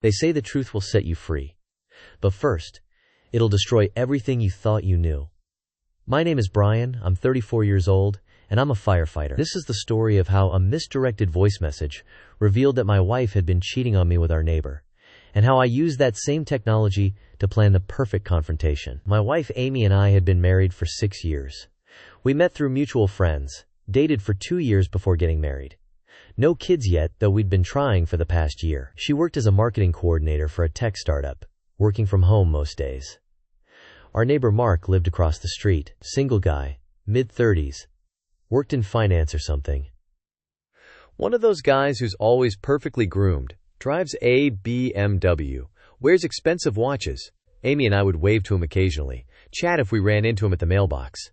They say the truth will set you free. But first, it'll destroy everything you thought you knew. My name is Brian, I'm 34 years old, and I'm a firefighter. This is the story of how a misdirected voice message revealed that my wife had been cheating on me with our neighbor, and how I used that same technology to plan the perfect confrontation. My wife Amy and I had been married for 6 years. We met through mutual friends, dated for 2 years before getting married. No kids yet, though we'd been trying for the past year. She worked as a marketing coordinator for a tech startup, working from home most days. Our neighbor Mark lived across the street, single guy, mid-30s, worked in finance or something. One of those guys who's always perfectly groomed, drives a BMW, wears expensive watches. Amy and I would wave to him occasionally, chat if we ran into him at the mailbox.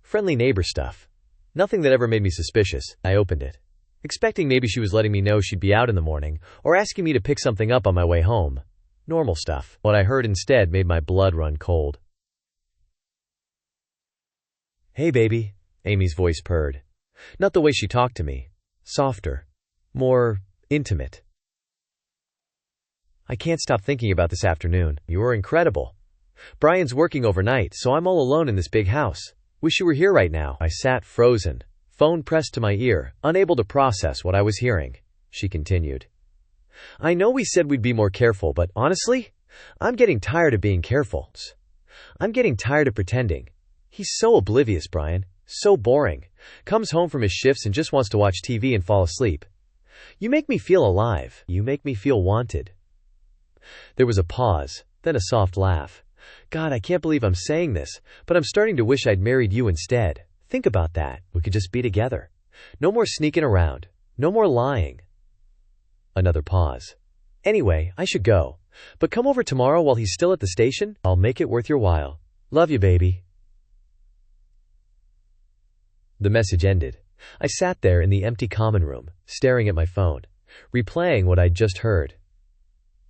Friendly neighbor stuff. Nothing that ever made me suspicious. I opened it, expecting maybe she was letting me know she'd be out in the morning, or asking me to pick something up on my way home. Normal stuff. What I heard instead made my blood run cold. "Hey baby," Amy's voice purred. Not the way she talked to me. Softer. More intimate. "I can't stop thinking about this afternoon. You were incredible. Brian's working overnight, so I'm all alone in this big house. Wish you were here right now." I sat frozen, phone pressed to my ear, unable to process what I was hearing. She continued. "I know we said we'd be more careful, but honestly, I'm getting tired of being careful. I'm getting tired of pretending. He's so oblivious, Brian. So boring. Comes home from his shifts and just wants to watch TV and fall asleep. You make me feel alive. You make me feel wanted." There was a pause, then a soft laugh. "God, I can't believe I'm saying this, but I'm starting to wish I'd married you instead. Think about that. We could just be together. No more sneaking around. No more lying." Another pause. "Anyway, I should go. But come over tomorrow while he's still at the station. I'll make it worth your while. Love you, baby." The message ended. I sat there in the empty common room, staring at my phone, replaying what I'd just heard.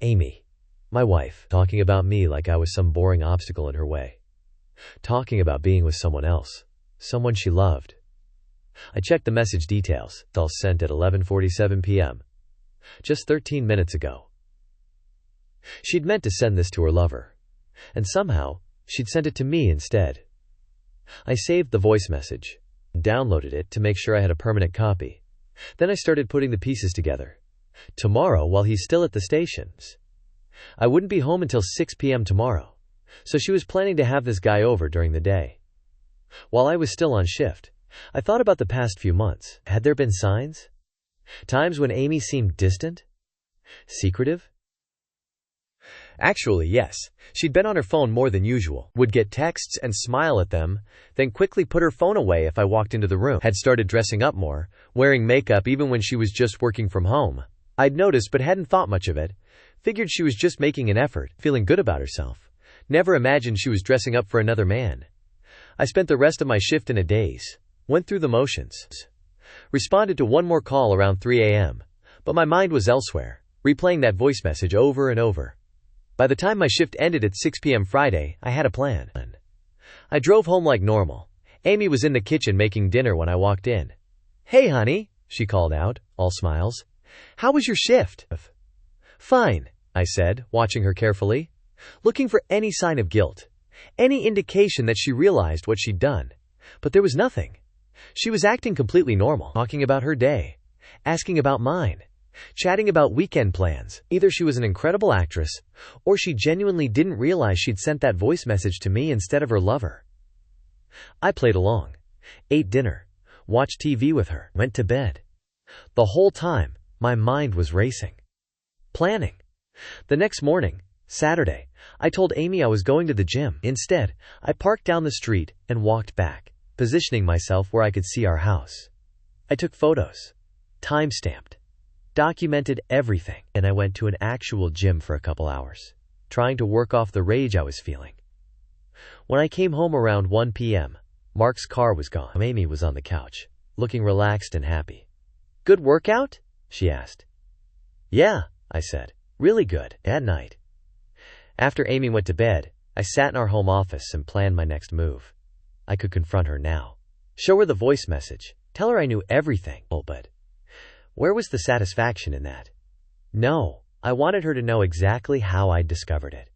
Amy, my wife, talking about me like I was some boring obstacle in her way. Talking about being with someone else. Someone she loved. I checked the message details. All sent at 11:47 p.m. Just 13 minutes ago. She'd meant to send this to her lover, and somehow she'd sent it to me instead. I saved the voice message, downloaded it to make sure I had a permanent copy. Then I started putting the pieces together. Tomorrow, while he's still at the stations. I wouldn't be home until 6 p.m. tomorrow, so she was planning to have this guy over during the day. While I was still on shift, I thought about the past few months. Had there been signs? Times when Amy seemed distant? Secretive? Actually, yes. She'd been on her phone more than usual, would get texts and smile at them, then quickly put her phone away if I walked into the room. Had started dressing up more, wearing makeup even when she was just working from home. I'd noticed but hadn't thought much of it. Figured she was just making an effort, feeling good about herself. Never imagined she was dressing up for another man. I spent the rest of my shift in a daze. Went through the motions. Responded to one more call around 3 a.m., but my mind was elsewhere, replaying that voice message over and over. By the time my shift ended at 6 p.m. Friday, I had a plan. I drove home like normal. Amy was in the kitchen making dinner when I walked in. "Hey, honey," she called out, all smiles. "How was your shift?" "Fine," I said, watching her carefully, looking for any sign of guilt, any indication that she realized what she'd done. But there was nothing. She was acting completely normal, talking about her day, asking about mine, chatting about weekend plans. Either she was an incredible actress, or she genuinely didn't realize she'd sent that voice message to me instead of her lover. I played along, ate dinner, watched TV with her, went to bed. The whole time, my mind was racing. Planning. The next morning, Saturday, I told Amy I was going to the gym. Instead, I parked down the street and walked back, positioning myself where I could see our house. I took photos, time-stamped, documented everything, and I went to an actual gym for a couple hours, trying to work off the rage I was feeling. When I came home around 1 p.m., Mark's car was gone. Amy was on the couch, looking relaxed and happy. "Good workout?" she asked. "Yeah," I said. "Really good." At night, after Amy went to bed, I sat in our home office and planned my next move. I could confront her now. Show her the voice message. Tell her I knew everything. Oh, but where was the satisfaction in that? No, I wanted her to know exactly how I'd discovered it.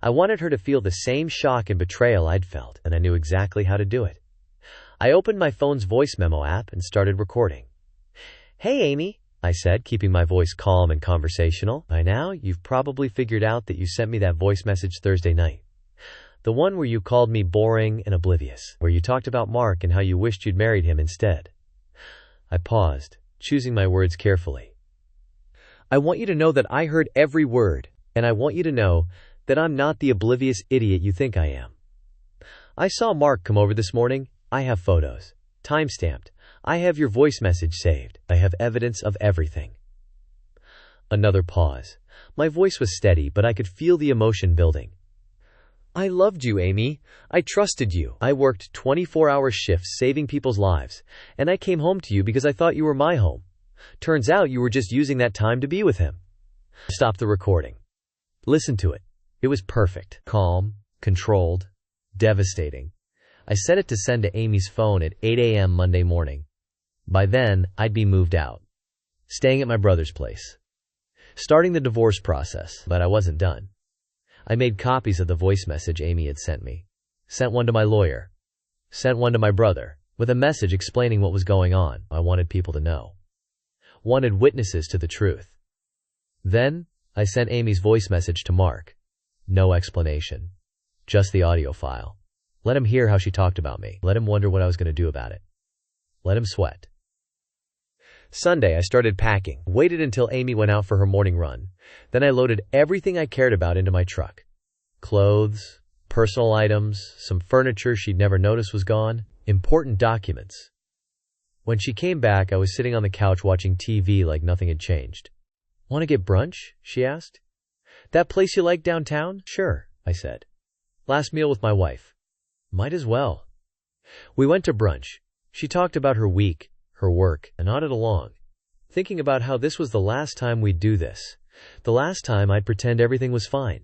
I wanted her to feel the same shock and betrayal I'd felt, and I knew exactly how to do it. I opened my phone's voice memo app and started recording. "Hey, Amy," I said, keeping my voice calm and conversational. "By now, you've probably figured out that you sent me that voice message Thursday night. The one where you called me boring and oblivious, where you talked about Mark and how you wished you'd married him instead." I paused, choosing my words carefully. "I want you to know that I heard every word, and I want you to know that I'm not the oblivious idiot you think I am. I saw Mark come over this morning. I have photos. Timestamped. I have your voice message saved. I have evidence of everything." Another pause. My voice was steady, but I could feel the emotion building. "I loved you, Amy. I trusted you. I worked 24-hour shifts saving people's lives, and I came home to you because I thought you were my home. Turns out you were just using that time to be with him." Stop the recording. Listen to it. It was perfect. Calm, controlled, devastating. I set it to send to Amy's phone at 8 a.m. Monday morning. By then, I'd be moved out, staying at my brother's place, starting the divorce process, but I wasn't done. I made copies of the voice message Amy had sent me, sent one to my lawyer, sent one to my brother, with a message explaining what was going on. I wanted people to know. Wanted witnesses to the truth. Then, I sent Amy's voice message to Mark. No explanation. Just the audio file. Let him hear how she talked about me. Let him wonder what I was going to do about it. Let him sweat. Sunday, I started packing. Waited until Amy went out for her morning run. Then I loaded everything I cared about into my truck. Clothes, personal items, some furniture she'd never noticed was gone, important documents. When she came back, I was sitting on the couch watching TV like nothing had changed. "Want to get brunch?" she asked. "That place you like downtown?" "Sure," I said. "Last meal with my wife." "Might as well." We went to brunch. She talked about her week, her work, and nodded along, thinking about how this was the last time we'd do this, the last time I'd pretend everything was fine.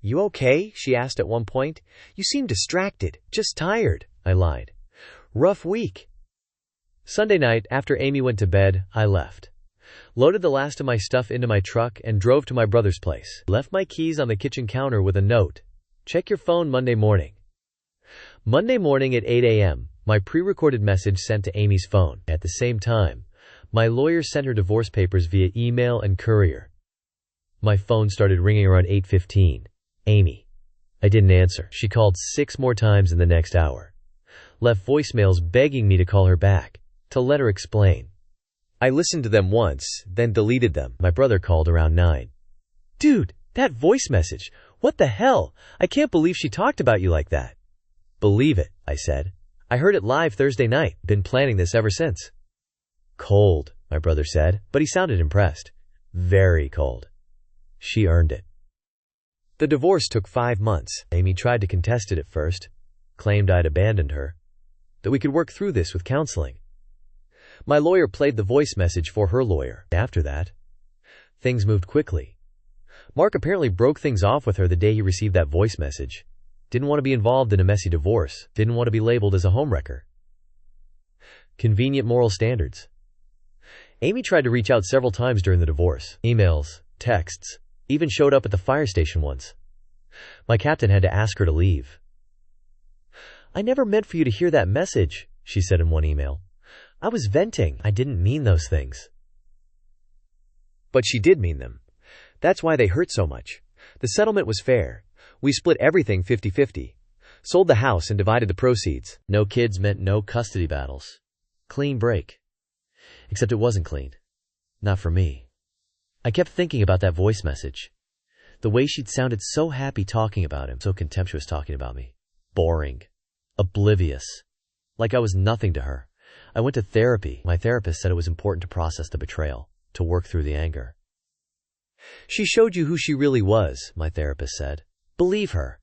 "You okay?" she asked at one point. "You seem distracted, just tired." I lied. "Rough week." Sunday night, after Amy went to bed, I left. Loaded the last of my stuff into my truck and drove to my brother's place. Left my keys on the kitchen counter with a note. "Check your phone Monday morning." Monday morning at 8 a.m., my pre-recorded message sent to Amy's phone. At the same time, my lawyer sent her divorce papers via email and courier. My phone started ringing around 8:15. Amy. I didn't answer. She called 6 more times in the next hour. Left voicemails begging me to call her back, to let her explain. I listened to them once, then deleted them. My brother called around 9. "Dude, that voice message. What the hell? I can't believe she talked about you like that." "Believe it," I said. "I heard it live Thursday night. Been planning this ever since." "Cold," my brother said, but he sounded impressed. "Very cold." She earned it. The divorce took 5 months. Amy tried to contest it at first, claimed I'd abandoned her, that we could work through this with counseling. My lawyer played the voice message for her lawyer. After that, things moved quickly. Mark apparently broke things off with her the day he received that voice message. Didn't want to be involved in a messy divorce. Didn't want to be labeled as a homewrecker. Convenient moral standards. Amy tried to reach out several times during the divorce. Emails, texts, even showed up at the fire station once. My captain had to ask her to leave. "I never meant for you to hear that message," she said in one email. "I was venting. I didn't mean those things." But she did mean them. That's why they hurt so much. The settlement was fair. We split everything 50-50. Sold the house and divided the proceeds. No kids meant no custody battles. Clean break. Except it wasn't clean. Not for me. I kept thinking about that voice message. The way she'd sounded so happy talking about him, so contemptuous talking about me. Boring. Oblivious. Like I was nothing to her. I went to therapy. My therapist said it was important to process the betrayal, to work through the anger. "She showed you who she really was," my therapist said. "Believe her."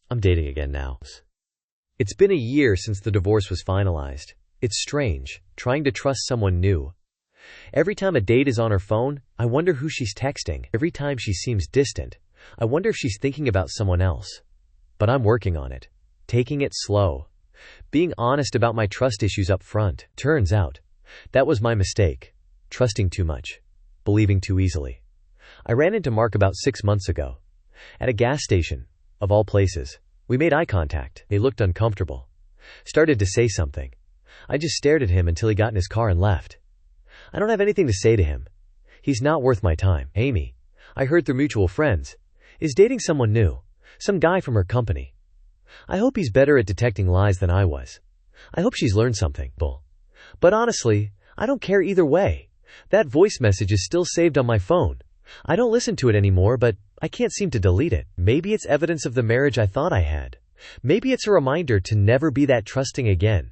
I'm dating again now. It's been a year since the divorce was finalized. It's strange, trying to trust someone new. Every time a date is on her phone, I wonder who she's texting. Every time she seems distant, I wonder if she's thinking about someone else. But I'm working on it. Taking it slow. Being honest about my trust issues up front. Turns out, that was my mistake. Trusting too much. Believing too easily. I ran into Mark about 6 months ago. At a gas station, of all places. We made eye contact. He looked uncomfortable. Started to say something. I just stared at him until he got in his car and left. I don't have anything to say to him. He's not worth my time. Amy, I heard through mutual friends, is dating someone new. Some guy from her company. I hope he's better at detecting lies than I was. I hope she's learned something. But honestly, I don't care either way. That voice message is still saved on my phone. I don't listen to it anymore, but I can't seem to delete it. Maybe it's evidence of the marriage I thought I had. Maybe it's a reminder to never be that trusting again.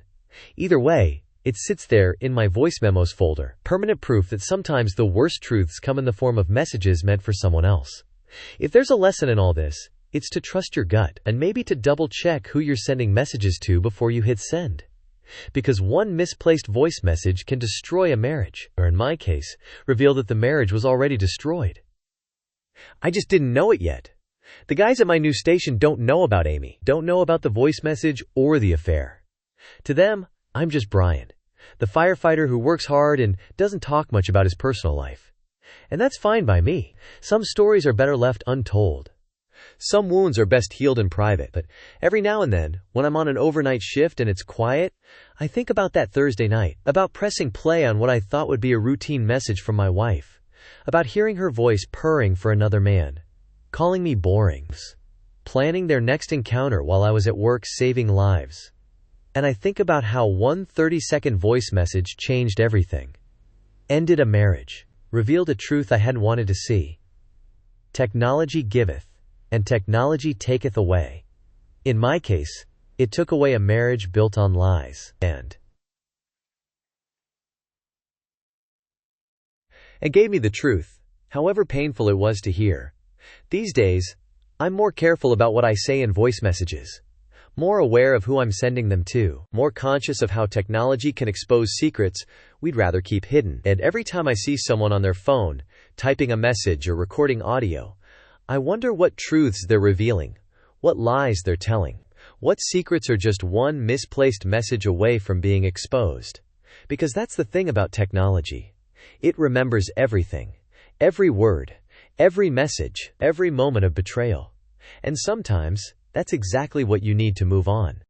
Either way, it sits there in my voice memos folder. Permanent proof that sometimes the worst truths come in the form of messages meant for someone else. If there's a lesson in all this, it's to trust your gut and maybe to double check who you're sending messages to before you hit send. Because one misplaced voice message can destroy a marriage, or in my case, reveal that the marriage was already destroyed. I just didn't know it yet. The guys at my new station don't know about Amy, don't know about the voice message or the affair. To them, I'm just Brian, the firefighter who works hard and doesn't talk much about his personal life. And that's fine by me. Some stories are better left untold. Some wounds are best healed in private, but every now and then, when I'm on an overnight shift and it's quiet, I think about that Thursday night, about pressing play on what I thought would be a routine message from my wife, about hearing her voice purring for another man, calling me boring, planning their next encounter while I was at work saving lives. And I think about how one 30-second voice message changed everything. Ended a marriage, revealed a truth I hadn't wanted to see. Technology giveth, and technology taketh away. In my case, it took away a marriage built on lies, and gave me the truth, however painful it was to hear. These days, I'm more careful about what I say in voice messages. More aware of who I'm sending them to, more conscious of how technology can expose secrets we'd rather keep hidden. And every time I see someone on their phone, typing a message or recording audio, I wonder what truths they're revealing, what lies they're telling, what secrets are just one misplaced message away from being exposed. Because that's the thing about technology. It remembers everything, every word, every message, every moment of betrayal. And sometimes, that's exactly what you need to move on.